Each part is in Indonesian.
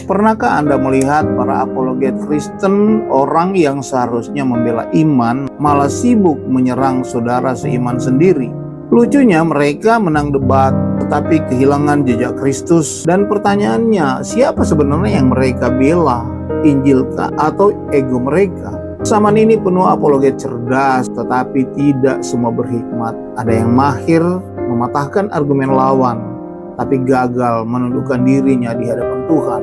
Pernahkah Anda melihat para apologet Kristen, orang yang seharusnya membela iman, malah sibuk menyerang saudara seiman sendiri? Lucunya mereka menang debat, tetapi kehilangan jejak Kristus. Dan pertanyaannya, siapa sebenarnya yang mereka bela? Injilkah atau ego mereka? Zaman ini penuh apologet cerdas, tetapi tidak semua berhikmat. Ada yang mahir mematahkan argumen lawan, tapi gagal menundukkan dirinya di hadapan Tuhan.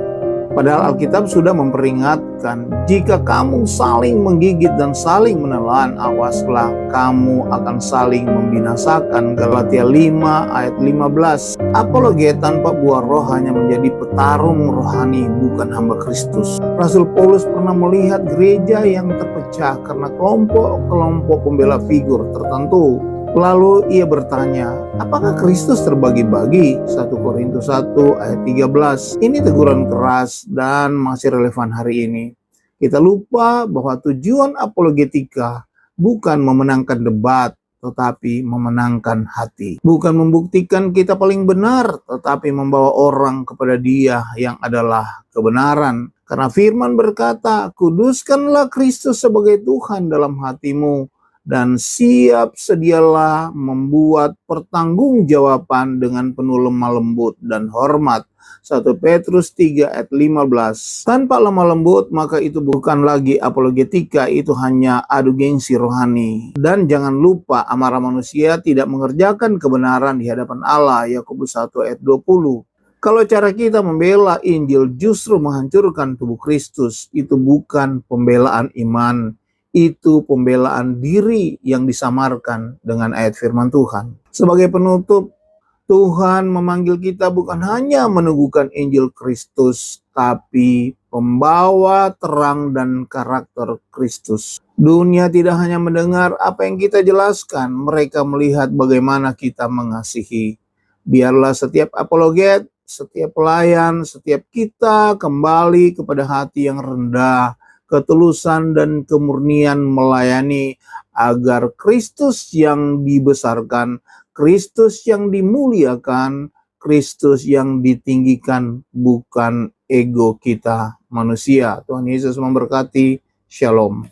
Padahal Alkitab sudah memperingatkan, jika kamu saling menggigit dan saling menelan, awaslah kamu akan saling membinasakan. Galatia 5 ayat 15. Apologet tanpa buah roh hanya menjadi petarung rohani, bukan hamba Kristus. Rasul Paulus pernah melihat gereja yang terpecah karena kelompok-kelompok pembela figur tertentu. Lalu ia bertanya, apakah Kristus terbagi-bagi? 1 Korintus 1 ayat 13. Ini teguran keras dan masih relevan hari ini. Kita lupa bahwa tujuan apologetika bukan memenangkan debat, tetapi memenangkan hati. Bukan membuktikan kita paling benar, tetapi membawa orang kepada Dia yang adalah kebenaran. Karena firman berkata, kuduskanlah Kristus sebagai Tuhan dalam hatimu, dan siap sedialah membuat pertanggungjawaban dengan penuh lemah lembut dan hormat. 1 Petrus 3 ayat 15. Tanpa lemah lembut, maka itu bukan lagi apologetika, itu hanya adu gengsi rohani. Dan jangan lupa, amarah manusia tidak mengerjakan kebenaran di hadapan Allah. Yakobus 1 ayat 20. Kalau cara kita membela Injil justru menghancurkan tubuh Kristus, itu bukan pembelaan iman. Itu pembelaan diri yang disamarkan dengan ayat firman Tuhan. Sebagai penutup, Tuhan memanggil kita bukan hanya meneguhkan Injil Kristus, tapi pembawa terang dan karakter Kristus. Dunia tidak hanya mendengar apa yang kita jelaskan, mereka melihat bagaimana kita mengasihi. Biarlah setiap apologet, setiap pelayan, setiap kita kembali kepada hati yang rendah, ketulusan dan kemurnian melayani, agar Kristus yang dibesarkan, Kristus yang dimuliakan, Kristus yang ditinggikan, bukan ego kita manusia. Tuhan Yesus memberkati. Shalom.